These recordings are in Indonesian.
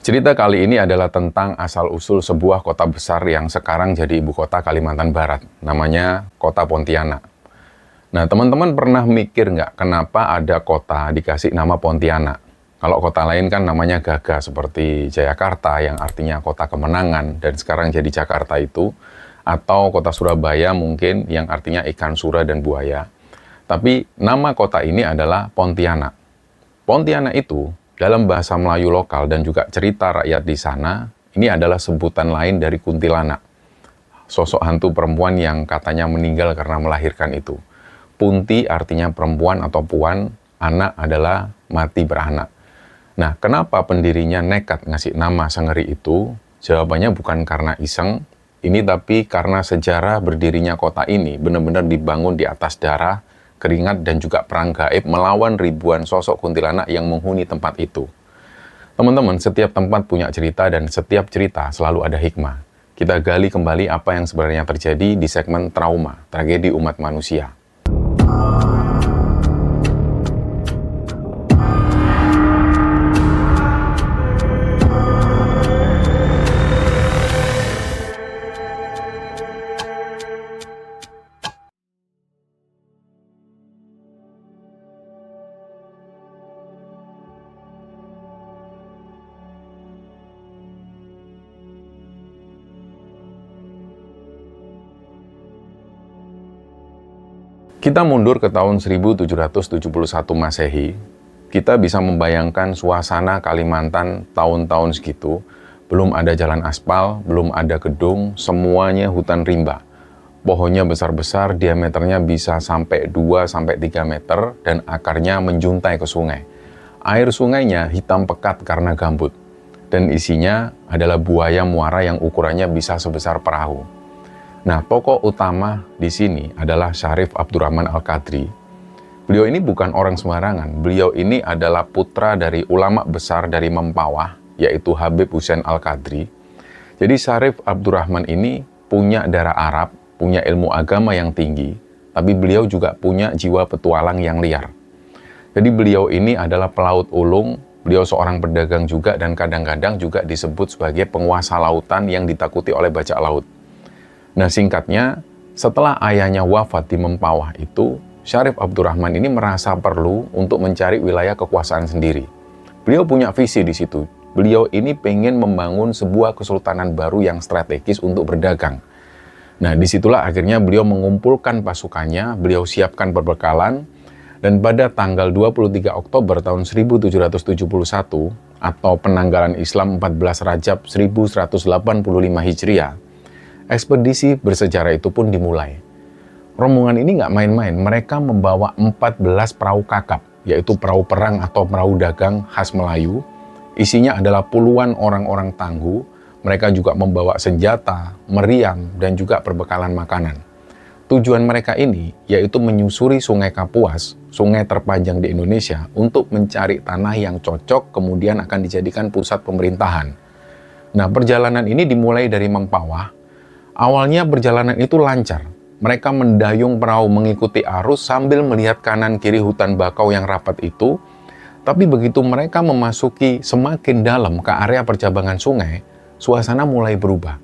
Cerita kali ini adalah tentang asal-usul sebuah kota besar yang sekarang jadi ibu kota Kalimantan Barat. Namanya Kota Pontianak. Nah, teman-teman pernah mikir nggak kenapa ada kota dikasih nama Pontianak? Kalau kota lain kan namanya Gagah, seperti Jayakarta yang artinya kota kemenangan, dan sekarang jadi Jakarta itu. Atau kota Surabaya mungkin yang artinya ikan sura dan buaya. Tapi nama kota ini adalah Pontianak. Pontianak itu dalam bahasa Melayu lokal dan juga cerita rakyat di sana, ini adalah sebutan lain dari kuntilanak. Sosok hantu perempuan yang katanya meninggal karena melahirkan itu. Punti artinya perempuan atau puan, anak adalah mati beranak. Nah, kenapa pendirinya nekat ngasih nama sengeri itu? Jawabannya bukan karena iseng, ini tapi karena sejarah berdirinya kota ini benar-benar dibangun di atas darah, keringat, dan juga perang gaib melawan ribuan sosok kuntilanak yang menghuni tempat itu. Teman-teman, setiap tempat punya cerita dan setiap cerita selalu ada hikmah. Kita gali kembali apa yang sebenarnya terjadi di segmen trauma, tragedi umat manusia. Kita mundur ke tahun 1771 Masehi, kita bisa membayangkan suasana Kalimantan tahun-tahun segitu, belum ada jalan aspal, belum ada gedung, semuanya hutan rimba. Pohonnya besar-besar, diameternya bisa sampai 2-3 meter, dan akarnya menjuntai ke sungai. Air sungainya hitam pekat karena gambut, dan isinya adalah buaya muara yang ukurannya bisa sebesar perahu. Nah, tokoh utama di sini adalah Syarif Abdurrahman Al-Qadri. Beliau ini bukan orang sembarangan. Beliau ini adalah putra dari ulama besar dari Mempawah, yaitu Habib Hussein Al-Qadri. Jadi Syarif Abdurrahman ini punya darah Arab, punya ilmu agama yang tinggi, tapi beliau juga punya jiwa petualang yang liar. Jadi beliau ini adalah pelaut ulung, beliau seorang pedagang juga, dan kadang-kadang juga disebut sebagai penguasa lautan yang ditakuti oleh bajak laut. Nah, singkatnya, setelah ayahnya wafat di Mempawah itu, Syarif Abdurrahman ini merasa perlu untuk mencari wilayah kekuasaan sendiri. Beliau punya visi di situ. Beliau ini pengen membangun sebuah kesultanan baru yang strategis untuk berdagang. Nah, disitulah akhirnya beliau mengumpulkan pasukannya, beliau siapkan perbekalan, dan pada tanggal 23 Oktober tahun 1771, atau penanggalan Islam 14 Rajab 1185 Hijriah, ekspedisi bersejarah itu pun dimulai. Rombongan ini nggak main-main, mereka membawa 14 perahu kakap, yaitu perahu perang atau perahu dagang khas Melayu. Isinya adalah puluhan orang-orang tangguh, mereka juga membawa senjata, meriam, dan juga perbekalan makanan. Tujuan mereka ini yaitu menyusuri Sungai Kapuas, sungai terpanjang di Indonesia, untuk mencari tanah yang cocok kemudian akan dijadikan pusat pemerintahan. Nah, perjalanan ini dimulai dari Mempawah. Awalnya perjalanan itu lancar. Mereka mendayung perahu mengikuti arus sambil melihat kanan kiri hutan bakau yang rapat itu. Tapi begitu mereka memasuki semakin dalam ke area percabangan sungai, suasana mulai berubah.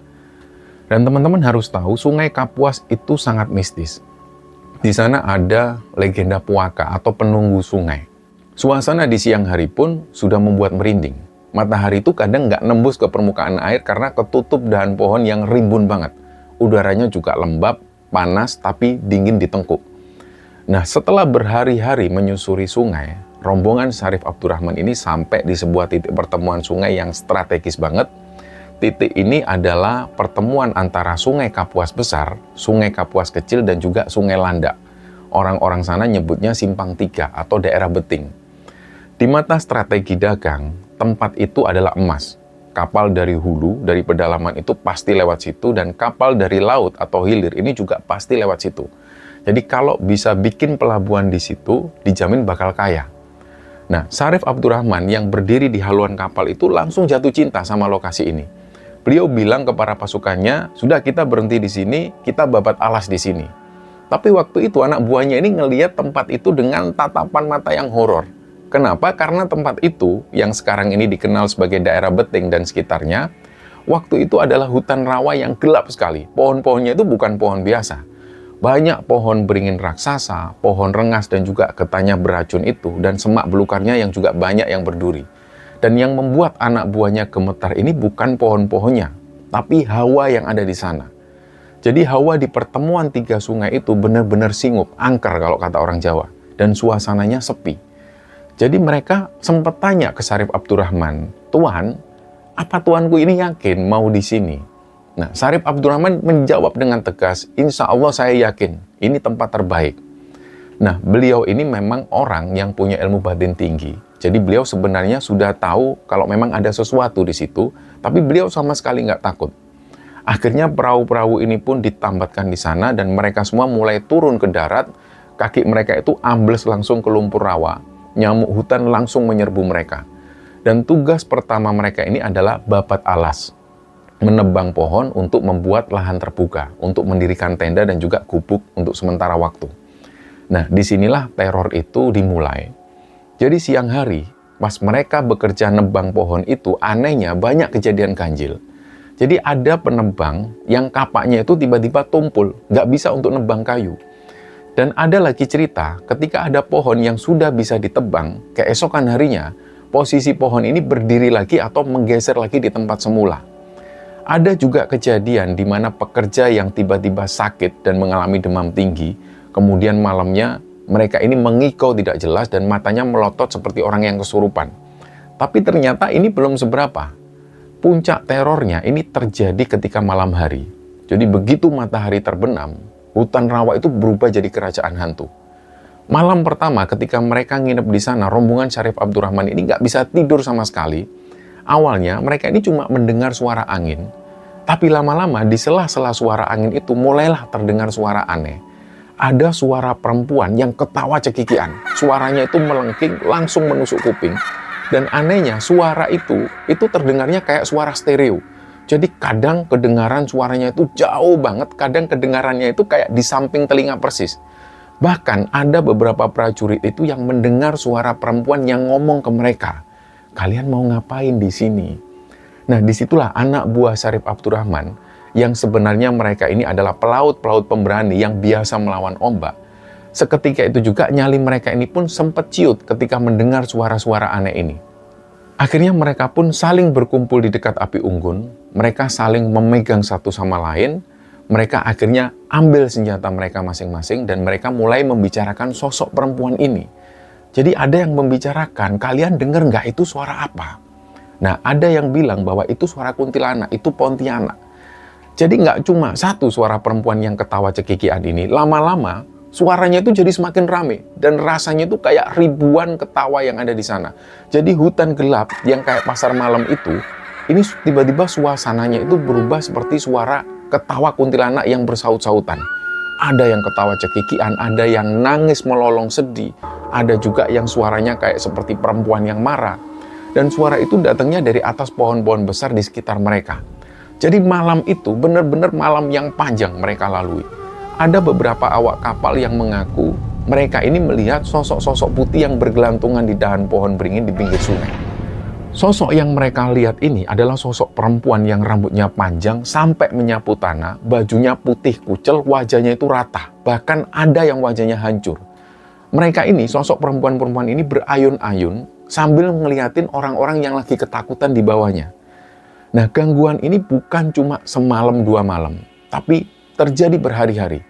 Dan teman-teman harus tahu, Sungai Kapuas itu sangat mistis. Di sana ada legenda puaka atau penunggu sungai. Suasana di siang hari pun sudah membuat merinding. Matahari itu kadang nggak nembus ke permukaan air karena ketutup dahan pohon yang rimbun banget. Udaranya juga lembab, panas, tapi dingin di tengkuk. Nah, setelah berhari-hari menyusuri sungai, rombongan Syarif Abdurrahman ini sampai di sebuah titik pertemuan sungai yang strategis banget. Titik ini adalah pertemuan antara Sungai Kapuas Besar, Sungai Kapuas Kecil, dan juga Sungai Landak. Orang-orang sana nyebutnya Simpang 3 atau daerah Beting. Di mata strategi dagang, tempat itu adalah emas. Kapal dari hulu, dari pedalaman itu pasti lewat situ, dan kapal dari laut atau hilir ini juga pasti lewat situ. Jadi kalau bisa bikin pelabuhan di situ, dijamin bakal kaya. Nah, Syarif Abdurrahman yang berdiri di haluan kapal itu langsung jatuh cinta sama lokasi ini. Beliau bilang ke para pasukannya, sudah kita berhenti di sini, kita babat alas di sini. Tapi waktu itu anak buahnya ini ngelihat tempat itu dengan tatapan mata yang horor. Kenapa? Karena tempat itu yang sekarang ini dikenal sebagai daerah Beting dan sekitarnya, waktu itu adalah hutan rawa yang gelap sekali. Pohon-pohonnya itu bukan pohon biasa. Banyak pohon beringin raksasa, pohon rengas dan juga getahnya beracun itu, dan semak belukarnya yang juga banyak yang berduri. Dan yang membuat anak buahnya gemetar ini bukan pohon-pohonnya, tapi hawa yang ada di sana. Jadi hawa di pertemuan 3 sungai itu benar-benar singup, angker kalau kata orang Jawa, dan suasananya sepi. Jadi mereka sempat tanya ke Syarif Abdurrahman, "Tuan, apa tuanku ini yakin mau di sini?" Nah, Syarif Abdurrahman menjawab dengan tegas, "Insya Allah saya yakin, ini tempat terbaik." Nah, beliau ini memang orang yang punya ilmu batin tinggi. Jadi beliau sebenarnya sudah tahu kalau memang ada sesuatu di situ, tapi beliau sama sekali nggak takut. Akhirnya perahu-perahu ini pun ditambatkan di sana dan mereka semua mulai turun ke darat. Kaki mereka itu ambles langsung ke lumpur rawa. Nyamuk hutan langsung menyerbu mereka. Dan tugas pertama mereka ini adalah babat alas. Menebang pohon untuk membuat lahan terbuka, untuk mendirikan tenda dan juga gubuk untuk sementara waktu. Nah, disinilah teror itu dimulai. Jadi siang hari, pas mereka bekerja nebang pohon itu, anehnya banyak kejadian ganjil. Jadi ada penebang yang kapaknya itu tiba-tiba tumpul, nggak bisa untuk nebang kayu. Dan ada lagi cerita, ketika ada pohon yang sudah bisa ditebang, keesokan harinya, posisi pohon ini berdiri lagi atau menggeser lagi di tempat semula. Ada juga kejadian di mana pekerja yang tiba-tiba sakit dan mengalami demam tinggi, kemudian malamnya mereka ini mengikau tidak jelas dan matanya melotot seperti orang yang kesurupan. Tapi ternyata ini belum seberapa. Puncak terornya ini terjadi ketika malam hari. Jadi begitu matahari terbenam, hutan rawa itu berubah jadi kerajaan hantu. Malam pertama ketika mereka nginep di sana, rombongan Syarif Abdurrahman ini nggak bisa tidur sama sekali. Awalnya mereka ini cuma mendengar suara angin, tapi lama-lama di sela-sela suara angin itu mulailah terdengar suara aneh. Ada suara perempuan yang ketawa cekikian. Suaranya itu melengking, langsung menusuk kuping. Dan anehnya suara itu terdengarnya kayak suara stereo. Jadi kadang kedengaran suaranya itu jauh banget, kadang kedengarannya itu kayak di samping telinga persis. Bahkan ada beberapa prajurit itu yang mendengar suara perempuan yang ngomong ke mereka, "Kalian mau ngapain di sini?" Nah, disitulah anak buah Syarif Abdurrahman, yang sebenarnya mereka ini adalah pelaut-pelaut pemberani yang biasa melawan ombak. Seketika itu juga nyali mereka ini pun sempat ciut ketika mendengar suara-suara aneh ini. Akhirnya mereka pun saling berkumpul di dekat api unggun, mereka saling memegang satu sama lain, mereka akhirnya ambil senjata mereka masing-masing dan mereka mulai membicarakan sosok perempuan ini. Jadi ada yang membicarakan, "Kalian dengar nggak itu suara apa?" Nah, ada yang bilang bahwa itu suara kuntilanak, itu Pontianak. Jadi nggak cuma satu suara perempuan yang ketawa cekikian ini, lama-lama suaranya itu jadi semakin rame dan rasanya itu kayak ribuan ketawa yang ada di sana. Jadi hutan gelap yang kayak pasar malam itu, ini tiba-tiba suasananya itu berubah seperti suara ketawa kuntilanak yang bersaut-sautan. Ada yang ketawa cekikian, ada yang nangis melolong sedih, ada juga yang suaranya kayak seperti perempuan yang marah. Dan suara itu datangnya dari atas pohon-pohon besar di sekitar mereka. Jadi malam itu benar-benar malam yang panjang mereka lalui. Ada beberapa awak kapal yang mengaku mereka ini melihat sosok-sosok putih yang bergelantungan di dahan pohon beringin di pinggir sungai. Sosok yang mereka lihat ini adalah sosok perempuan yang rambutnya panjang sampai menyapu tanah, bajunya putih kucel, wajahnya itu rata. Bahkan ada yang wajahnya hancur. Mereka ini, sosok perempuan-perempuan ini berayun-ayun sambil ngeliatin orang-orang yang lagi ketakutan di bawahnya. Nah, gangguan ini bukan cuma semalam 2 malam, tapi terjadi berhari-hari.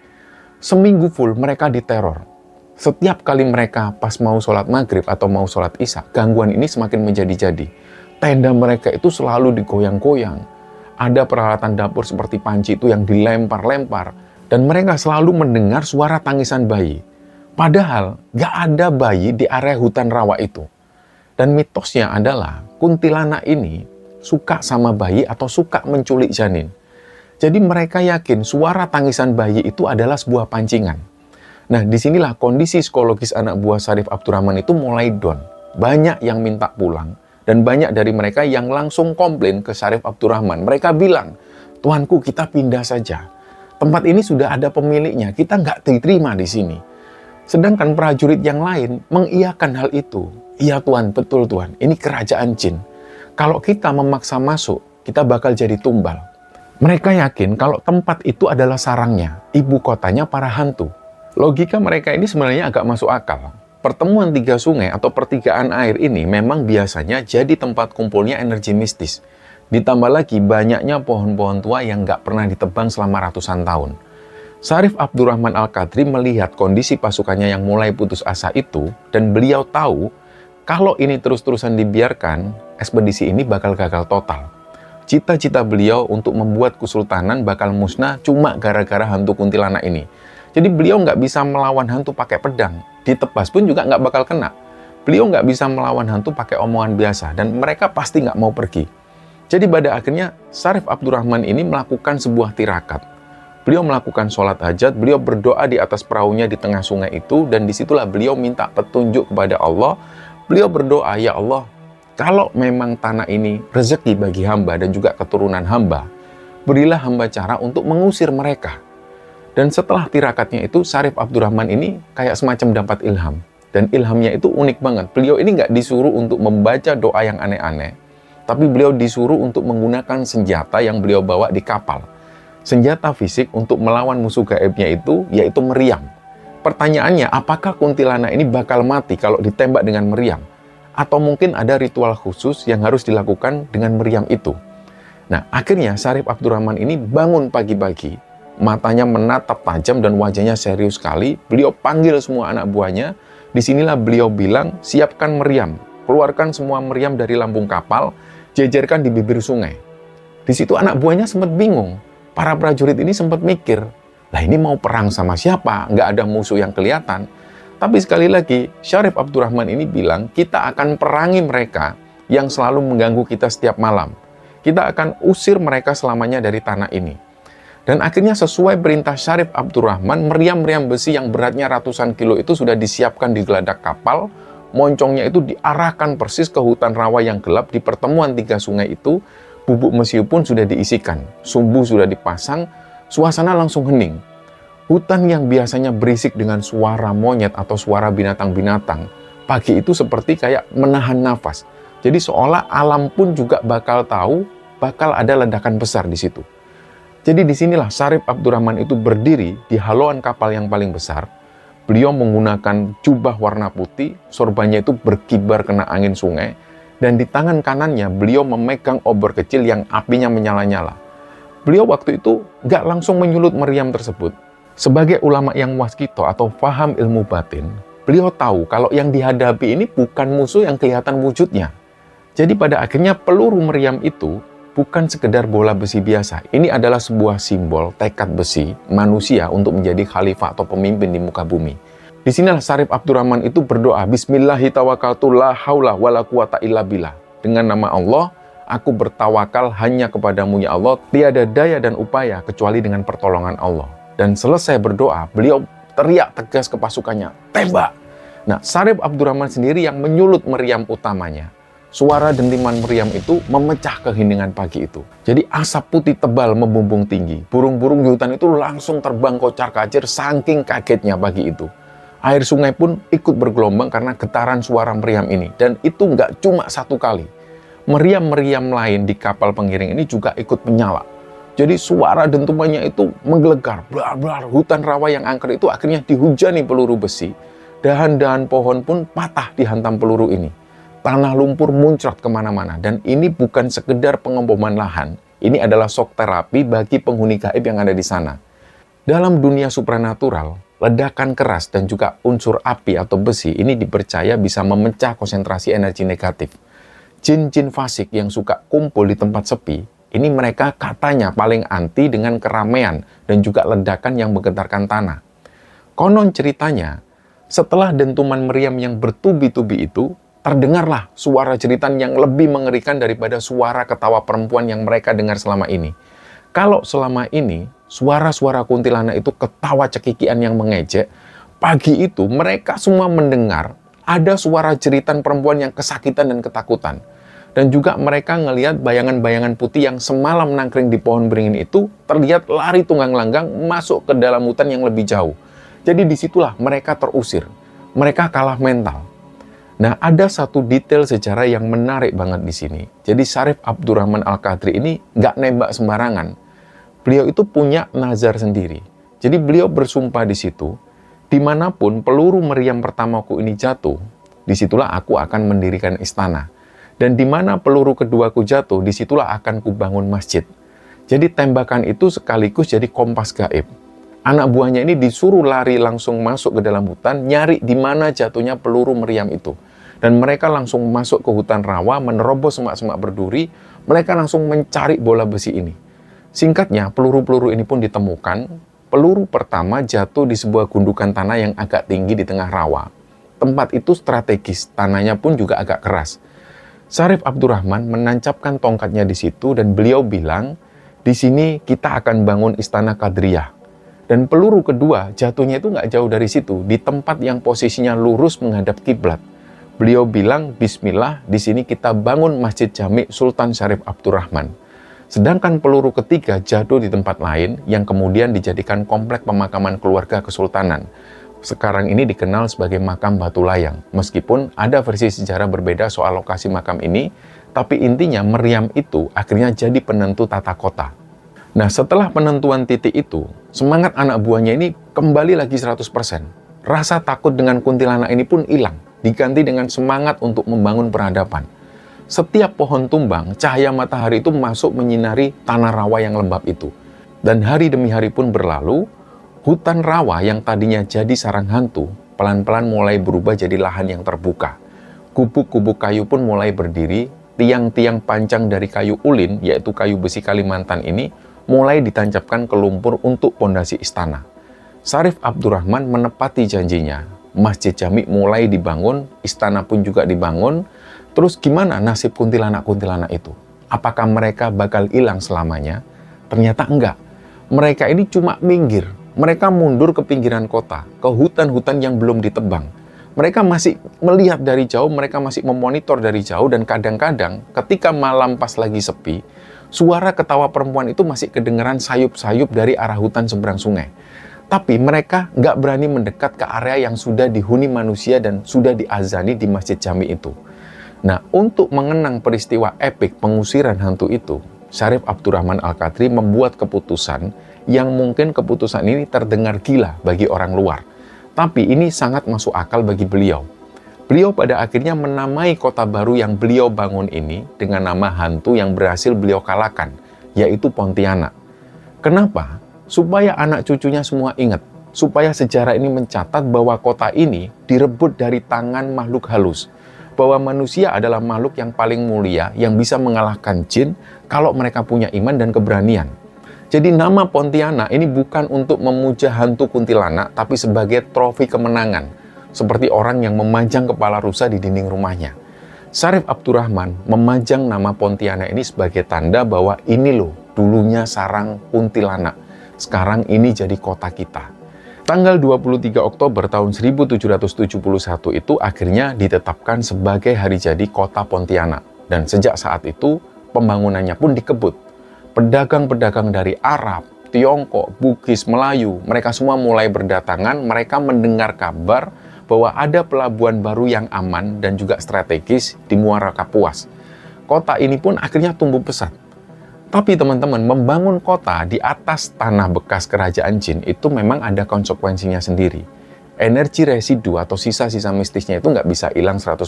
Seminggu full mereka diteror. Setiap kali mereka pas mau sholat maghrib atau mau sholat isya, gangguan ini semakin menjadi-jadi. Tenda mereka itu selalu digoyang-goyang. Ada peralatan dapur seperti panci itu yang dilempar-lempar. Dan mereka selalu mendengar suara tangisan bayi. Padahal gak ada bayi di area hutan rawa itu. Dan mitosnya adalah kuntilanak ini suka sama bayi atau suka menculik janin. Jadi mereka yakin suara tangisan bayi itu adalah sebuah pancingan. Nah, disinilah kondisi psikologis anak buah Syarif Abdurrahman itu mulai down. Banyak yang minta pulang dan banyak dari mereka yang langsung komplain ke Syarif Abdurrahman. Mereka bilang, "Tuanku, kita pindah saja. Tempat ini sudah ada pemiliknya, kita nggak diterima di sini." Sedangkan prajurit yang lain mengiyakan hal itu. Iya Tuhan, betul Tuhan, ini kerajaan jin. Kalau kita memaksa masuk, kita bakal jadi tumbal. Mereka yakin kalau tempat itu adalah sarangnya, ibu kotanya para hantu. Logika mereka ini sebenarnya agak masuk akal. Pertemuan tiga sungai atau pertigaan air ini memang biasanya jadi tempat kumpulnya energi mistis. Ditambah lagi banyaknya pohon-pohon tua yang nggak pernah ditebang selama ratusan tahun. Syarif Abdurrahman Al-Qadri melihat kondisi pasukannya yang mulai putus asa itu, dan beliau tahu kalau ini terus-terusan dibiarkan, ekspedisi ini bakal gagal total. Cita-cita beliau untuk membuat kesultanan bakal musnah cuma gara-gara hantu kuntilanak ini. Jadi beliau nggak bisa melawan hantu pakai pedang, ditebas pun juga nggak bakal kena. Beliau nggak bisa melawan hantu pakai omongan biasa, dan mereka pasti nggak mau pergi. Jadi pada akhirnya Syarif Abdurrahman ini melakukan sebuah tirakat. Beliau melakukan sholat hajat, beliau berdoa di atas perahunya di tengah sungai itu, dan disitulah beliau minta petunjuk kepada Allah. Beliau berdoa, ya Allah, kalau memang tanah ini rezeki bagi hamba dan juga keturunan hamba, berilah hamba cara untuk mengusir mereka. Dan setelah tirakatnya itu, Syarif Abdurrahman ini kayak semacam dapat ilham. Dan ilhamnya itu unik banget. Beliau ini nggak disuruh untuk membaca doa yang aneh-aneh, tapi beliau disuruh untuk menggunakan senjata yang beliau bawa di kapal. Senjata fisik untuk melawan musuh gaibnya itu, yaitu meriam. Pertanyaannya, apakah kuntilanak ini bakal mati kalau ditembak dengan meriam? Atau mungkin ada ritual khusus yang harus dilakukan dengan meriam itu? Nah, akhirnya Syarif Abdurrahman ini bangun pagi-pagi, matanya menatap tajam dan wajahnya serius sekali. Beliau panggil semua anak buahnya. Disinilah beliau bilang, siapkan meriam, keluarkan semua meriam dari lambung kapal, jejerkan di bibir sungai. Di situ anak buahnya sempat bingung. Para prajurit ini sempat mikir, lah ini mau perang sama siapa? Nggak ada musuh yang kelihatan. Tapi sekali lagi, Syarif Abdurrahman ini bilang, kita akan perangi mereka yang selalu mengganggu kita setiap malam. Kita akan usir mereka selamanya dari tanah ini. Dan akhirnya sesuai perintah Syarif Abdurrahman, meriam-meriam besi yang beratnya ratusan kilo itu sudah disiapkan di geladak kapal. Moncongnya itu diarahkan persis ke hutan rawa yang gelap di pertemuan tiga sungai itu. Bubuk mesiu pun sudah diisikan, sumbu sudah dipasang, suasana langsung hening. Hutan yang biasanya berisik dengan suara monyet atau suara binatang-binatang, pagi itu seperti kayak menahan nafas. Jadi seolah alam pun juga bakal tahu, bakal ada ledakan besar di situ. Jadi disinilah Syarif Abdurrahman itu berdiri di haluan kapal yang paling besar. Beliau menggunakan jubah warna putih, sorbannya itu berkibar kena angin sungai, dan di tangan kanannya beliau memegang obor kecil yang apinya menyala-nyala. Beliau waktu itu nggak langsung menyulut meriam tersebut. Sebagai ulama yang waskito atau paham ilmu batin, beliau tahu kalau yang dihadapi ini bukan musuh yang kelihatan wujudnya. Jadi pada akhirnya peluru meriam itu bukan sekedar bola besi biasa. Ini adalah sebuah simbol tekad besi manusia untuk menjadi khalifah atau pemimpin di muka bumi. Di sinilah Syarif Abdurrahman itu berdoa, Bismillahi tawakkaltu la haula wala quwata illa billah. Dengan nama Allah, aku bertawakal hanya kepadamu ya Allah, tiada daya dan upaya kecuali dengan pertolongan Allah. Dan selesai berdoa, beliau teriak tegas ke pasukannya, tembak! Nah, Syarif Abdurrahman sendiri yang menyulut meriam utamanya. Suara dentiman meriam itu memecah keheningan pagi itu. Jadi asap putih tebal membumbung tinggi. Burung-burung di hutan itu langsung terbang kocar-kacir saking kagetnya pagi itu. Air sungai pun ikut bergelombang karena getaran suara meriam ini. Dan itu nggak cuma satu kali. Meriam-meriam lain di kapal pengiring ini juga ikut menyala. Jadi suara dentumannya itu menggelegar. Blar-blar, hutan rawa yang angker itu akhirnya dihujani peluru besi. Dahan-dahan pohon pun patah dihantam peluru ini. Tanah lumpur muncrat kemana-mana. Dan ini bukan sekedar pengemboman lahan. Ini adalah shock terapi bagi penghuni gaib yang ada di sana. Dalam dunia supranatural, ledakan keras dan juga unsur api atau besi ini dipercaya bisa memecah konsentrasi energi negatif. Jin-jin fasik yang suka kumpul di tempat sepi, ini mereka katanya paling anti dengan keramaian dan juga ledakan yang menggetarkan tanah. Konon ceritanya, setelah dentuman meriam yang bertubi-tubi itu, terdengarlah suara jeritan yang lebih mengerikan daripada suara ketawa perempuan yang mereka dengar selama ini. Kalau selama ini, suara-suara kuntilanak itu ketawa cekikian yang mengejek, pagi itu mereka semua mendengar ada suara jeritan perempuan yang kesakitan dan ketakutan. Dan juga mereka ngelihat bayangan-bayangan putih yang semalam nangkring di pohon beringin itu terlihat lari tunggang langgang masuk ke dalam hutan yang lebih jauh. Jadi disitulah mereka terusir. Mereka kalah mental. Nah, ada satu detail sejarah yang menarik banget di sini. Jadi Syarif Abdurrahman Al-Qadri ini nggak nembak sembarangan. Beliau itu punya nazar sendiri. Jadi beliau bersumpah di situ, dimanapun peluru meriam pertamaku ini jatuh, disitulah aku akan mendirikan istana. Dan di mana peluru keduaku jatuh, disitulah akan kubangun masjid. Jadi tembakan itu sekaligus jadi kompas gaib. Anak buahnya ini disuruh lari langsung masuk ke dalam hutan, nyari di mana jatuhnya peluru meriam itu. Dan mereka langsung masuk ke hutan rawa, menerobos semak-semak berduri, mereka langsung mencari bola besi ini. Singkatnya, peluru-peluru ini pun ditemukan. Peluru pertama jatuh di sebuah gundukan tanah yang agak tinggi di tengah rawa. Tempat itu strategis, tanahnya pun juga agak keras. Syarif Abdurrahman menancapkan tongkatnya di situ dan beliau bilang, di sini kita akan bangun istana Qadriyah. Dan peluru kedua jatuhnya itu nggak jauh dari situ, di tempat yang posisinya lurus menghadap kiblat. Beliau bilang, bismillah, di sini kita bangun Masjid Jami Sultan Syarif Abdurrahman. Sedangkan peluru ketiga jatuh di tempat lain yang kemudian dijadikan komplek pemakaman keluarga kesultanan. Sekarang ini dikenal sebagai makam Batu Layang. Meskipun ada versi sejarah berbeda soal lokasi makam ini, tapi intinya meriam itu akhirnya jadi penentu tata kota. Nah, setelah penentuan titik itu, semangat anak buahnya ini kembali lagi 100%. Rasa takut dengan kuntilanak ini pun hilang, diganti dengan semangat untuk membangun peradaban. Setiap pohon tumbang, cahaya matahari itu masuk menyinari tanah rawa yang lembab itu. Dan hari demi hari pun berlalu, hutan rawa yang tadinya jadi sarang hantu, pelan-pelan mulai berubah jadi lahan yang terbuka. Gubuk-gubuk kayu pun mulai berdiri, tiang-tiang pancang dari kayu ulin, yaitu kayu besi Kalimantan ini, mulai ditancapkan ke lumpur untuk pondasi istana. Syarif Abdurrahman menepati janjinya. Masjid Jami mulai dibangun, istana pun juga dibangun. Terus gimana nasib kuntilanak-kuntilanak itu? Apakah mereka bakal hilang selamanya? Ternyata enggak. Mereka ini cuma minggir. Mereka mundur ke pinggiran kota, ke hutan-hutan yang belum ditebang. Mereka masih melihat dari jauh, mereka masih memonitor dari jauh, dan kadang-kadang ketika malam pas lagi sepi, suara ketawa perempuan itu masih kedengeran sayup-sayup dari arah hutan seberang sungai. Tapi mereka nggak berani mendekat ke area yang sudah dihuni manusia dan sudah diazani di Masjid Jami itu. Nah, untuk mengenang peristiwa epik pengusiran hantu itu, Syarif Abdurrahman Al-Qadri membuat keputusan yang mungkin keputusan ini terdengar gila bagi orang luar. Tapi ini sangat masuk akal bagi beliau. Beliau pada akhirnya menamai kota baru yang beliau bangun ini dengan nama hantu yang berhasil beliau kalahkan, yaitu Pontianak. Kenapa? Supaya anak cucunya semua ingat, supaya sejarah ini mencatat bahwa kota ini direbut dari tangan makhluk halus, bahwa manusia adalah makhluk yang paling mulia yang bisa mengalahkan jin kalau mereka punya iman dan keberanian. Jadi nama Pontianak ini bukan untuk memuja hantu kuntilanak, tapi sebagai trofi kemenangan, seperti orang yang memajang kepala rusa di dinding rumahnya. Syarif Abdurrahman memajang nama Pontianak ini sebagai tanda bahwa ini loh dulunya sarang kuntilanak. Sekarang ini jadi kota kita. Tanggal 23 Oktober tahun 1771 itu akhirnya ditetapkan sebagai hari jadi kota Pontianak. Dan sejak saat itu, pembangunannya pun dikebut. Pedagang-pedagang dari Arab, Tiongkok, Bugis, Melayu, mereka semua mulai berdatangan, mereka mendengar kabar bahwa ada pelabuhan baru yang aman dan juga strategis di Muara Kapuas. Kota ini pun akhirnya tumbuh pesat. Tapi teman-teman, membangun kota di atas tanah bekas kerajaan jin itu memang ada konsekuensinya sendiri. Energi residu atau sisa-sisa mistisnya itu nggak bisa hilang 100%.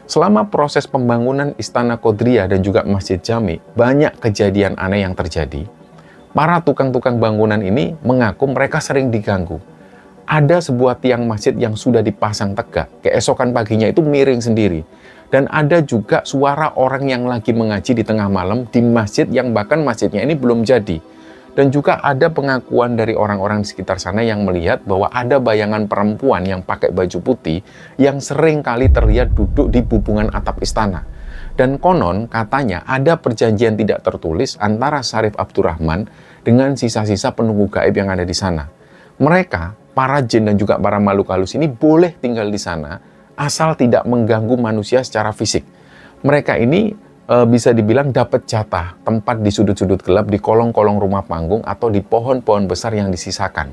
Selama proses pembangunan Istana Qadriyah dan juga Masjid Jami, banyak kejadian aneh yang terjadi. Para tukang-tukang bangunan ini mengaku mereka sering diganggu. Ada sebuah tiang masjid yang sudah dipasang tegak, keesokan paginya itu miring sendiri. Dan ada juga suara orang yang lagi mengaji di tengah malam di masjid yang bahkan masjidnya ini belum jadi. Dan juga ada pengakuan dari orang-orang di sekitar sana yang melihat bahwa ada bayangan perempuan yang pakai baju putih yang sering kali terlihat duduk di bubungan atap istana. Dan konon katanya ada perjanjian tidak tertulis antara Syarif Abdurrahman dengan sisa-sisa penunggu gaib yang ada di sana. Mereka, para jin dan juga para makhluk halus ini boleh tinggal di sana asal tidak mengganggu manusia secara fisik. Mereka ini bisa dibilang dapat jatah tempat di sudut-sudut gelap, di kolong-kolong rumah panggung, atau di pohon-pohon besar yang disisakan.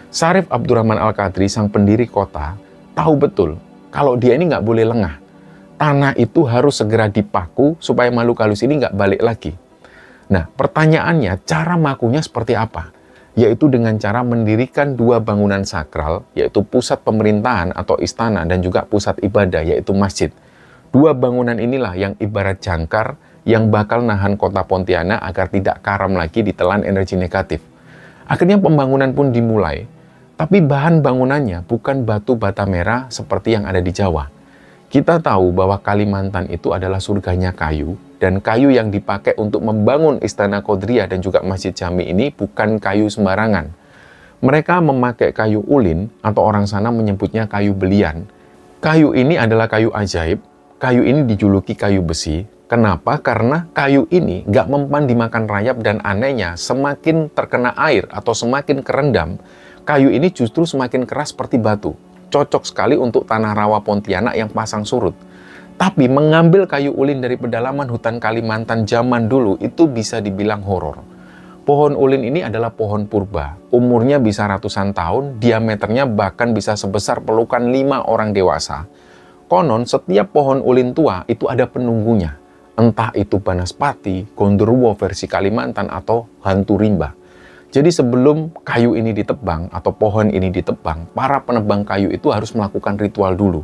Syarif Abdurrahman Al-Qadri, sang pendiri kota, tahu betul kalau dia ini nggak boleh lengah. Tanah itu harus segera dipaku supaya makhluk halus ini nggak balik lagi. Nah, pertanyaannya, cara makunya seperti apa? Yaitu dengan cara mendirikan dua bangunan sakral, yaitu pusat pemerintahan atau istana dan juga pusat ibadah, yaitu masjid. Dua bangunan inilah yang ibarat jangkar yang bakal nahan kota Pontianak agar tidak karam lagi ditelan energi negatif. Akhirnya pembangunan pun dimulai, tapi bahan bangunannya bukan batu bata merah seperti yang ada di Jawa. Kita tahu bahwa Kalimantan itu adalah surganya kayu, dan kayu yang dipakai untuk membangun Istana Kodria dan juga Masjid Jami ini bukan kayu sembarangan. Mereka memakai kayu ulin, atau orang sana menyebutnya kayu belian. Kayu ini adalah kayu ajaib, kayu ini dijuluki kayu besi. Kenapa? Karena kayu ini nggak mempan dimakan rayap, dan anehnya semakin terkena air atau semakin kerendam, kayu ini justru semakin keras seperti batu. Cocok sekali untuk tanah rawa Pontianak yang pasang surut. Tapi mengambil kayu ulin dari pedalaman hutan Kalimantan zaman dulu itu bisa dibilang horor. Pohon ulin ini adalah pohon purba. Umurnya bisa ratusan tahun, diameternya bahkan bisa sebesar pelukan 5 orang dewasa. Konon setiap pohon ulin tua itu ada penunggunya. Entah itu Banaspati, Gondoruo versi Kalimantan, atau hantu rimba. Jadi sebelum kayu ini ditebang atau pohon ini ditebang, para penebang kayu itu harus melakukan ritual dulu.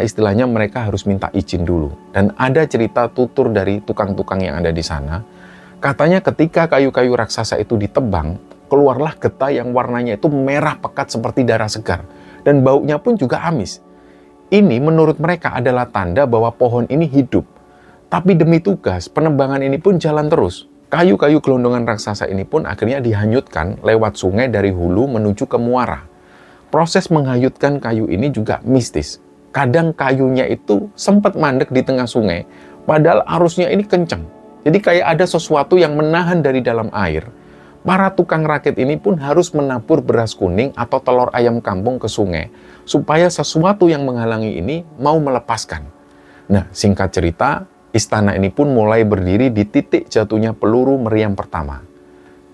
Istilahnya mereka harus minta izin dulu. Dan ada cerita tutur dari tukang-tukang yang ada di sana. Katanya ketika kayu-kayu raksasa itu ditebang, keluarlah getah yang warnanya itu merah pekat seperti darah segar. Dan baunya pun juga amis. Ini menurut mereka adalah tanda bahwa pohon ini hidup. Tapi demi tugas, penebangan ini pun jalan terus. Kayu-kayu gelondongan raksasa ini pun akhirnya dihanyutkan lewat sungai dari hulu menuju ke muara. Proses menghanyutkan kayu ini juga mistis. Kadang kayunya itu sempat mandek di tengah sungai, padahal arusnya ini kenceng. Jadi kayak ada sesuatu yang menahan dari dalam air. Para tukang rakit ini pun harus menabur beras kuning atau telur ayam kampung ke sungai, supaya sesuatu yang menghalangi ini mau melepaskan. Nah, singkat cerita, istana ini pun mulai berdiri di titik jatuhnya peluru meriam pertama.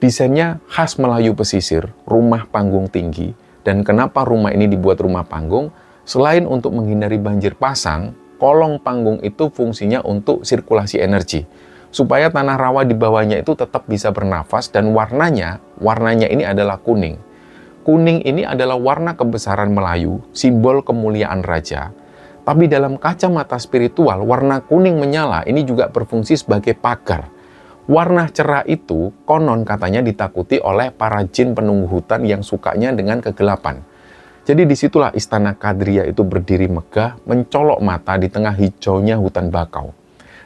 Desainnya khas Melayu pesisir, rumah panggung tinggi. Dan kenapa rumah ini dibuat rumah panggung? Selain untuk menghindari banjir pasang, kolong panggung itu fungsinya untuk sirkulasi energi. Supaya tanah rawa di bawahnya itu tetap bisa bernafas, dan warnanya ini adalah kuning. Kuning ini adalah warna kebesaran Melayu, simbol kemuliaan raja. Tapi dalam kacamata spiritual, warna kuning menyala ini juga berfungsi sebagai pagar. Warna cerah itu konon katanya ditakuti oleh para jin penunggu hutan yang sukanya dengan kegelapan. Jadi disitulah Istana Kadria itu berdiri megah, mencolok mata di tengah hijaunya hutan bakau.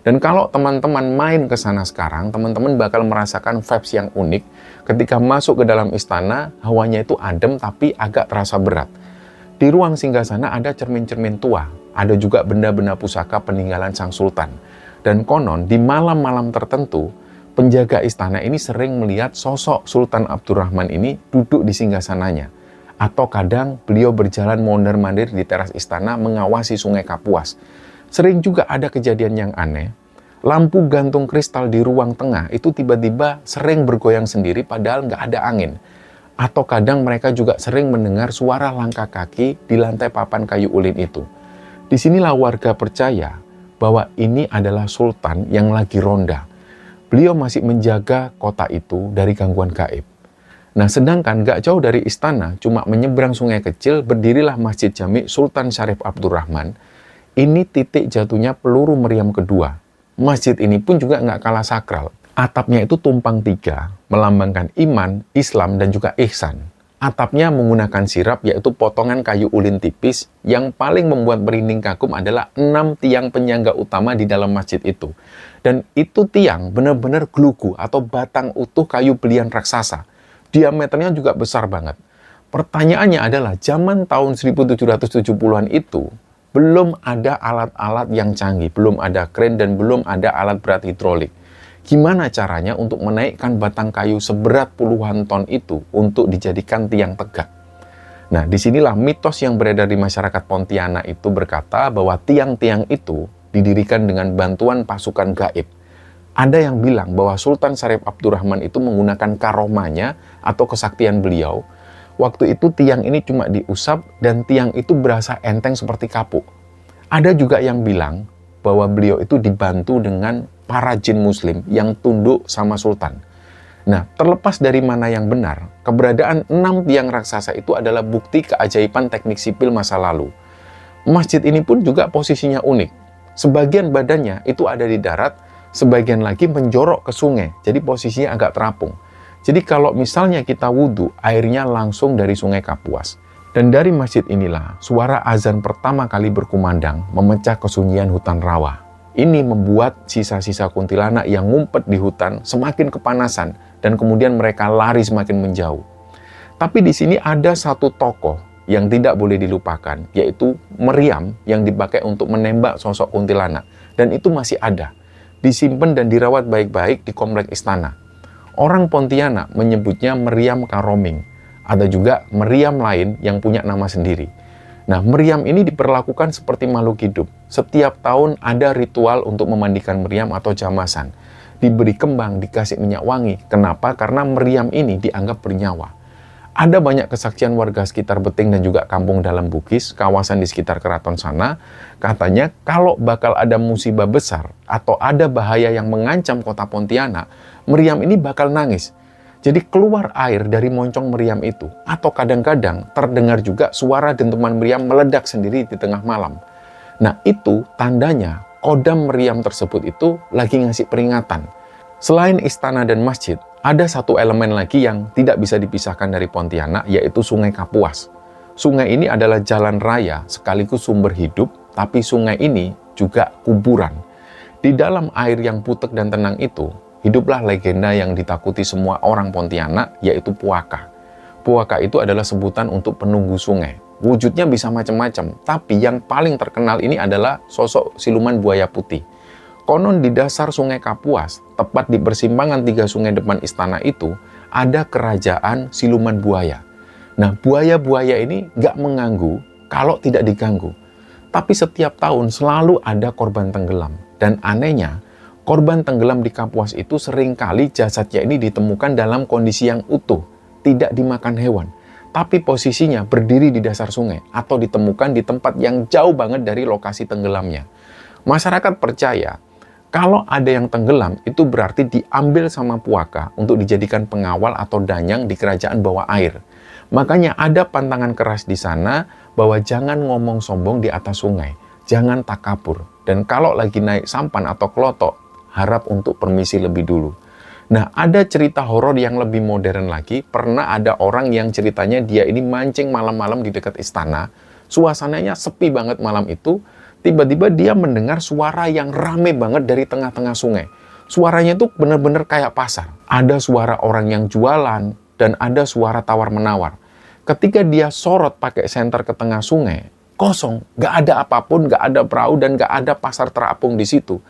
Dan kalau teman-teman main ke sana sekarang, teman-teman bakal merasakan vibes yang unik. Ketika masuk ke dalam istana, hawanya itu adem tapi agak terasa berat. Di ruang singgasana ada cermin-cermin tua, ada juga benda-benda pusaka peninggalan sang sultan. Dan konon di malam-malam tertentu, penjaga istana ini sering melihat sosok Sultan Abdurrahman ini duduk di singgasananya. Atau kadang beliau berjalan mondar-mandir di teras istana mengawasi sungai Kapuas. Sering juga ada kejadian yang aneh, lampu gantung kristal di ruang tengah itu tiba-tiba sering bergoyang sendiri padahal nggak ada angin. Atau kadang mereka juga sering mendengar suara langkah kaki di lantai papan kayu ulin itu. Disinilah warga percaya bahwa ini adalah sultan yang lagi ronda. Beliau masih menjaga kota itu dari gangguan gaib. Nah, sedangkan nggak jauh dari istana, cuma menyeberang sungai kecil, berdirilah Masjid Jami Sultan Syarif Abdurrahman. Ini titik jatuhnya peluru meriam kedua. Masjid ini pun juga nggak kalah sakral. Atapnya itu tumpang tiga, melambangkan iman, Islam, dan juga ihsan. Atapnya menggunakan sirap, yaitu potongan kayu ulin tipis. Yang paling membuat merinding kagum adalah 6 tiang penyangga utama di dalam masjid itu. Dan itu tiang benar-benar glugu atau batang utuh kayu belian raksasa. Diameternya juga besar banget. Pertanyaannya adalah, zaman tahun 1770-an itu, belum ada alat-alat yang canggih, belum ada kren, dan belum ada alat berat hidrolik. Gimana caranya untuk menaikkan batang kayu seberat puluhan ton itu untuk dijadikan tiang tegak? Nah, disinilah mitos yang beredar di masyarakat Pontianak itu berkata bahwa tiang-tiang itu didirikan dengan bantuan pasukan gaib. Ada yang bilang bahwa Sultan Syarif Abdurrahman itu menggunakan karomahnya atau kesaktian beliau Waktu itu tiang ini cuma diusap dan tiang itu berasa enteng seperti kapuk. Ada juga yang bilang bahwa beliau itu dibantu dengan para jin muslim yang tunduk sama sultan. Nah, terlepas dari mana yang benar, keberadaan 6 tiang raksasa itu adalah bukti keajaiban teknik sipil masa lalu. Masjid ini pun juga posisinya unik. Sebagian badannya itu ada di darat, sebagian lagi menjorok ke sungai, jadi posisinya agak terapung. Jadi kalau misalnya kita wudhu, airnya langsung dari sungai Kapuas. Dan dari masjid inilah, suara azan pertama kali berkumandang memecah kesunyian hutan rawa. Ini membuat sisa-sisa kuntilanak yang ngumpet di hutan semakin kepanasan dan kemudian mereka lari semakin menjauh. Tapi di sini ada satu tokoh yang tidak boleh dilupakan, yaitu meriam yang dipakai untuk menembak sosok kuntilanak. Dan itu masih ada, disimpan dan dirawat baik-baik di komplek istana. Orang Pontianak menyebutnya meriam karoming. Ada juga meriam lain yang punya nama sendiri. Nah, meriam ini diperlakukan seperti makhluk hidup. Setiap tahun ada ritual untuk memandikan meriam atau jamasan. Diberi kembang, dikasih minyak wangi. Kenapa? Karena meriam ini dianggap bernyawa. Ada banyak kesaksian warga sekitar Beting dan juga kampung dalam Bugis, kawasan di sekitar keraton sana. Katanya kalau bakal ada musibah besar atau ada bahaya yang mengancam kota Pontianak, meriam ini bakal nangis. Jadi keluar air dari moncong meriam itu. Atau kadang-kadang terdengar juga suara dentuman meriam meledak sendiri di tengah malam. Nah itu tandanya kodam meriam tersebut itu lagi ngasih peringatan. Selain istana dan masjid, ada satu elemen lagi yang tidak bisa dipisahkan dari Pontianak, yaitu Sungai Kapuas. Sungai ini adalah jalan raya sekaligus sumber hidup, tapi sungai ini juga kuburan. Di dalam air yang putek dan tenang itu, hiduplah legenda yang ditakuti semua orang Pontianak, yaitu Puaka. Puaka itu adalah sebutan untuk penunggu sungai. Wujudnya bisa macam-macam, tapi yang paling terkenal ini adalah sosok siluman buaya putih. Konon di dasar sungai Kapuas, tepat di persimpangan 3 sungai depan istana itu, ada kerajaan siluman buaya. Nah, buaya-buaya ini nggak mengganggu kalau tidak diganggu. Tapi setiap tahun selalu ada korban tenggelam. Dan anehnya, korban tenggelam di Kapuas itu seringkali jasadnya ini ditemukan dalam kondisi yang utuh, tidak dimakan hewan. Tapi posisinya berdiri di dasar sungai atau ditemukan di tempat yang jauh banget dari lokasi tenggelamnya. Masyarakat percaya, kalau ada yang tenggelam, itu berarti diambil sama Puaka untuk dijadikan pengawal atau danyang di kerajaan bawah air. Makanya ada pantangan keras di sana bahwa jangan ngomong sombong di atas sungai, jangan takabur. Dan kalau lagi naik sampan atau kelotok, harap untuk permisi lebih dulu. Nah, ada cerita horor yang lebih modern lagi. Pernah ada orang yang ceritanya dia ini mancing malam-malam di dekat istana. Suasananya sepi banget malam itu. Tiba-tiba dia mendengar suara yang rame banget dari tengah-tengah sungai. Suaranya itu benar-benar kayak pasar. Ada suara orang yang jualan dan ada suara tawar-menawar. Ketika dia sorot pakai senter ke tengah sungai, kosong, nggak ada apapun, nggak ada perahu dan nggak ada pasar terapung di situ.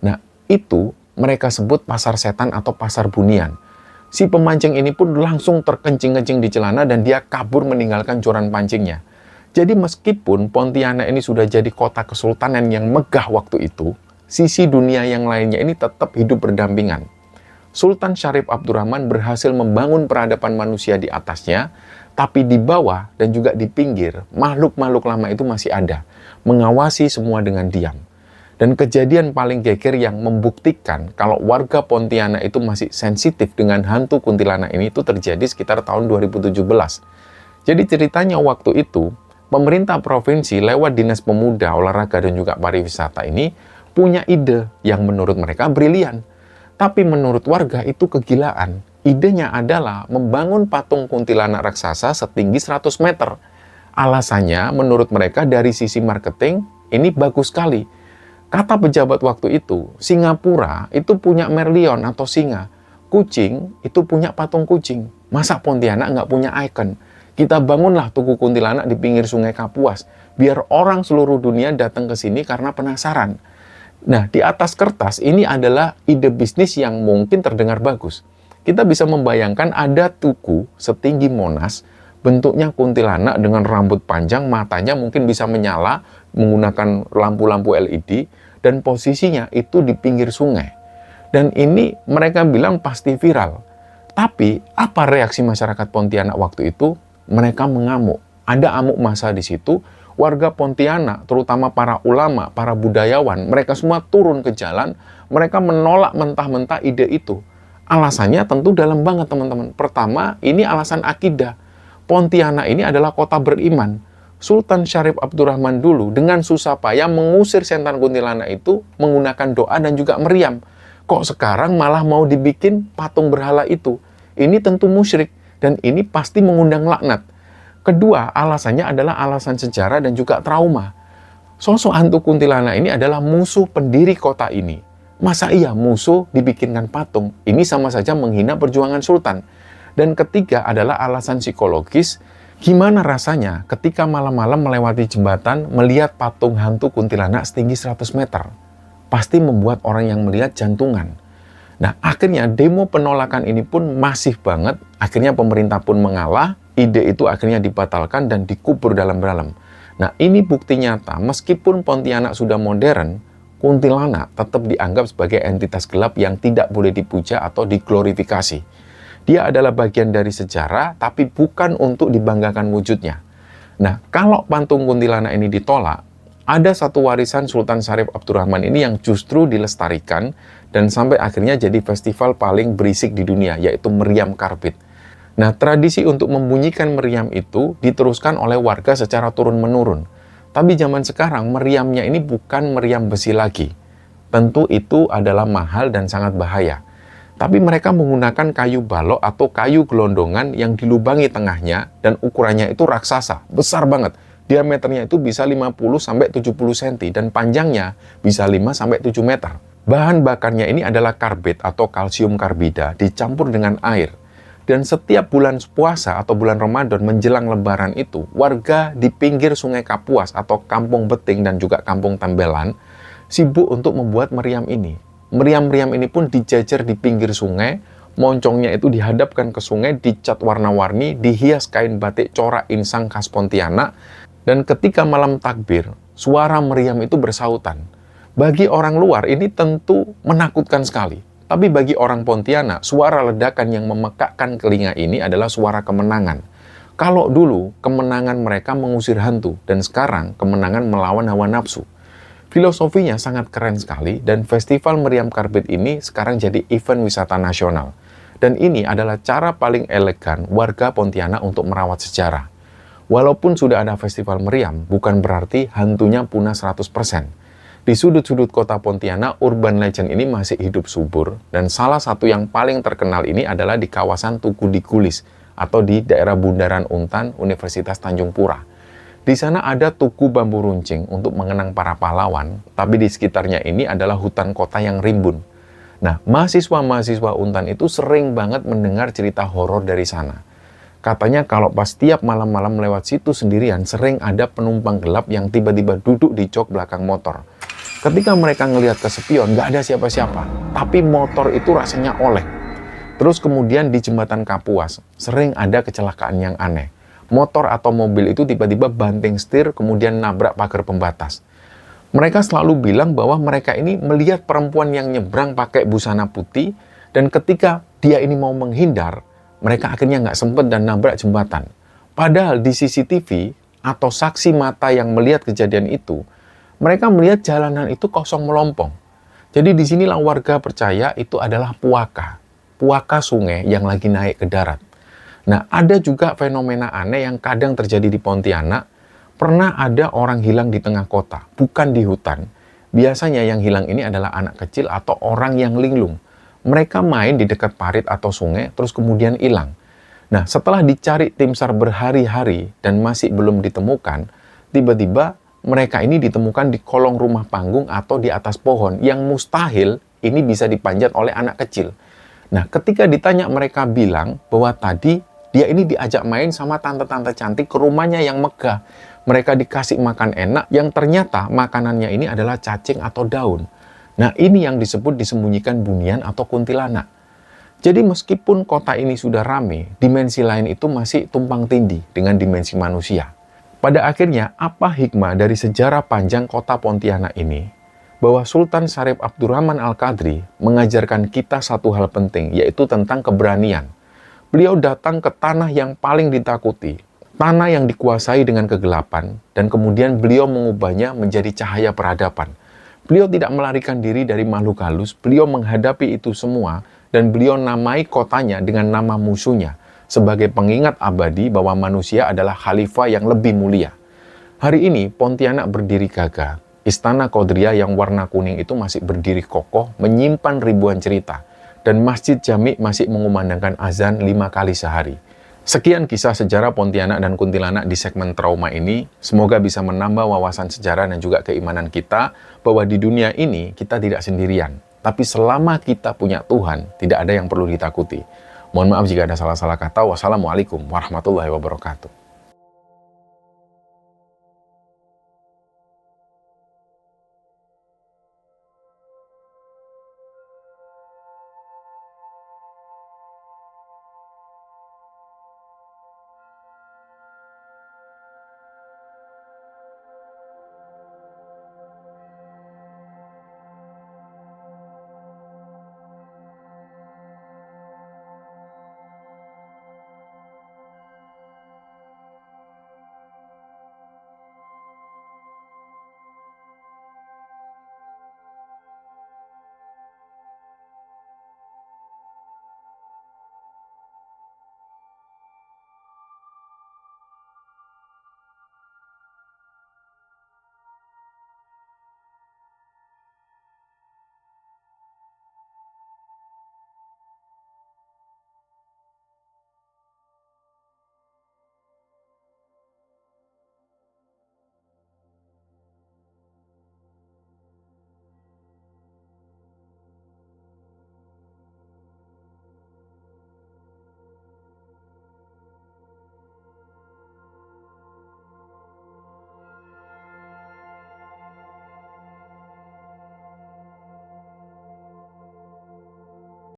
Nah, itu mereka sebut pasar setan atau pasar bunian. Si pemancing ini pun langsung terkencing-kencing di celana dan dia kabur meninggalkan joran pancingnya. Jadi meskipun Pontianak ini sudah jadi kota kesultanan yang megah waktu itu, sisi dunia yang lainnya ini tetap hidup berdampingan. Sultan Syarif Abdurrahman berhasil membangun peradaban manusia di atasnya, tapi di bawah dan juga di pinggir, makhluk-makhluk lama itu masih ada, mengawasi semua dengan diam. Dan kejadian paling geger yang membuktikan kalau warga Pontianak itu masih sensitif dengan hantu kuntilanak ini itu terjadi sekitar tahun 2017. Jadi ceritanya waktu itu, pemerintah provinsi lewat Dinas Pemuda, Olahraga, dan juga Pariwisata ini punya ide yang menurut mereka brilian. Tapi menurut warga itu kegilaan. Idenya adalah membangun patung kuntilanak raksasa setinggi 100 meter. Alasannya menurut mereka dari sisi marketing ini bagus sekali. Kata pejabat waktu itu, Singapura itu punya merlion atau singa. Kucing itu punya patung kucing. Masa Pontianak nggak punya ikon? Kita bangunlah tugu kuntilanak di pinggir sungai Kapuas, biar orang seluruh dunia datang ke sini karena penasaran. Nah, di atas kertas ini adalah ide bisnis yang mungkin terdengar bagus. Kita bisa membayangkan ada tugu setinggi Monas, bentuknya kuntilanak dengan rambut panjang, matanya mungkin bisa menyala menggunakan lampu-lampu LED, dan posisinya itu di pinggir sungai. Dan ini mereka bilang pasti viral. Tapi, apa reaksi masyarakat Pontianak waktu itu? Mereka mengamuk. Ada amuk massa di situ. Warga Pontianak, terutama para ulama, para budayawan, mereka semua turun ke jalan. Mereka menolak mentah-mentah ide itu. Alasannya tentu dalam banget, teman-teman. Pertama, ini alasan akidah. Pontianak ini adalah kota beriman. Sultan Syarif Abdurrahman dulu dengan susah payah mengusir setan kuntilanak itu menggunakan doa dan juga meriam. Kok sekarang malah mau dibikin patung berhala itu? Ini tentu musyrik dan ini pasti mengundang laknat. Kedua, alasannya adalah alasan sejarah dan juga trauma. Sosok hantu kuntilanak ini adalah musuh pendiri kota ini. Masa iya musuh dibikinkan patung? Ini sama saja menghina perjuangan sultan. Dan ketiga adalah alasan psikologis. Gimana rasanya ketika malam-malam melewati jembatan melihat patung hantu kuntilanak setinggi 100 meter? Pasti membuat orang yang melihat jantungan. Nah, akhirnya demo penolakan ini pun masif banget. Akhirnya pemerintah pun mengalah. Ide itu akhirnya dibatalkan dan dikubur dalam-dalam. Nah, ini bukti nyata, meskipun Pontianak sudah modern, kuntilanak tetap dianggap sebagai entitas gelap yang tidak boleh dipuja atau diglorifikasi. Dia adalah bagian dari sejarah, tapi bukan untuk dibanggakan wujudnya. Nah, kalau patung kuntilanak ini ditolak, ada satu warisan Sultan Syarif Abdurrahman ini yang justru dilestarikan dan sampai akhirnya jadi festival paling berisik di dunia, yaitu Meriam Karbit. Nah, tradisi untuk membunyikan meriam itu diteruskan oleh warga secara turun-menurun. Tapi zaman sekarang meriamnya ini bukan meriam besi lagi. Tentu itu adalah mahal dan sangat bahaya. Tapi mereka menggunakan kayu balok atau kayu gelondongan yang dilubangi tengahnya dan ukurannya itu raksasa, besar banget. Diameternya itu bisa 50-70 cm dan panjangnya bisa 5-7 meter. Bahan bakarnya ini adalah karbit atau kalsium karbida dicampur dengan air. Dan setiap bulan puasa atau bulan Ramadan menjelang lebaran itu, warga di pinggir sungai Kapuas atau Kampung Beting dan juga Kampung Tembelan sibuk untuk membuat meriam ini. Meriam-meriam ini pun dijajar di pinggir sungai, moncongnya itu dihadapkan ke sungai, dicat warna-warni, dihias kain batik corak insang khas Pontianak, dan ketika malam takbir, suara meriam itu bersautan. Bagi orang luar ini tentu menakutkan sekali. Tapi bagi orang Pontianak, suara ledakan yang memekakkan telinga ini adalah suara kemenangan. Kalau dulu, kemenangan mereka mengusir hantu, dan sekarang kemenangan melawan hawa nafsu. Filosofinya sangat keren sekali, dan Festival Meriam Karbit ini sekarang jadi event wisata nasional. Dan ini adalah cara paling elegan warga Pontianak untuk merawat sejarah. Walaupun sudah ada festival meriam, bukan berarti hantunya punah 100%. Di sudut-sudut kota Pontianak, urban legend ini masih hidup subur, dan salah satu yang paling terkenal ini adalah di kawasan Tugu Digulis, atau di daerah Bundaran Untan, Universitas Tanjung Pura. Di sana ada Tugu Bambu Runcing untuk mengenang para pahlawan, tapi di sekitarnya ini adalah hutan kota yang rimbun. Nah, mahasiswa-mahasiswa Untan itu sering banget mendengar cerita horor dari sana. Katanya kalau pas tiap malam-malam lewat situ sendirian, sering ada penumpang gelap yang tiba-tiba duduk di jok belakang motor. Ketika mereka ngelihat ke spion, nggak ada siapa-siapa. Tapi motor itu rasanya oleng. Terus kemudian di jembatan Kapuas, sering ada kecelakaan yang aneh. Motor atau mobil itu tiba-tiba banting setir, kemudian nabrak pagar pembatas. Mereka selalu bilang bahwa mereka ini melihat perempuan yang nyebrang pakai busana putih, dan ketika dia ini mau menghindar, mereka akhirnya nggak sempet dan nabrak jembatan. Padahal di CCTV atau saksi mata yang melihat kejadian itu, mereka melihat jalanan itu kosong melompong. Jadi disinilah warga percaya itu adalah puaka sungai yang lagi naik ke darat. Nah, ada juga fenomena aneh yang kadang terjadi di Pontianak. Pernah ada orang hilang di tengah kota, bukan di hutan. Biasanya yang hilang ini adalah anak kecil atau orang yang linglung. Mereka main di dekat parit atau sungai, terus kemudian hilang. Nah, setelah dicari tim SAR berhari-hari dan masih belum ditemukan, tiba-tiba mereka ini ditemukan di kolong rumah panggung atau di atas pohon yang mustahil ini bisa dipanjat oleh anak kecil. Nah, ketika ditanya mereka bilang bahwa tadi dia ini diajak main sama tante-tante cantik ke rumahnya yang megah. Mereka dikasih makan enak yang ternyata makanannya ini adalah cacing atau daun. Nah, ini yang disebut disembunyikan bunian atau kuntilanak. Jadi meskipun kota ini sudah rame, dimensi lain itu masih tumpang tindih dengan dimensi manusia. Pada akhirnya, apa hikmah dari sejarah panjang kota Pontianak ini? Bahwa Sultan Syarif Abdurrahman Al-Qadri mengajarkan kita satu hal penting, yaitu tentang keberanian. Beliau datang ke tanah yang paling ditakuti, tanah yang dikuasai dengan kegelapan, dan kemudian beliau mengubahnya menjadi cahaya peradaban. Beliau tidak melarikan diri dari makhluk halus, beliau menghadapi itu semua, dan beliau namai kotanya dengan nama musuhnya, sebagai pengingat abadi bahwa manusia adalah khalifah yang lebih mulia. Hari ini Pontianak berdiri gagah, Istana Qaudriyah yang warna kuning itu masih berdiri kokoh, menyimpan ribuan cerita, dan Masjid Jami masih mengumandangkan azan 5 kali sehari. Sekian kisah sejarah Pontianak dan Kuntilanak di segmen trauma ini. Semoga bisa menambah wawasan sejarah dan juga keimanan kita bahwa di dunia ini kita tidak sendirian. Tapi selama kita punya Tuhan, tidak ada yang perlu ditakuti. Mohon maaf jika ada salah-salah kata. Wassalamualaikum warahmatullahi wabarakatuh.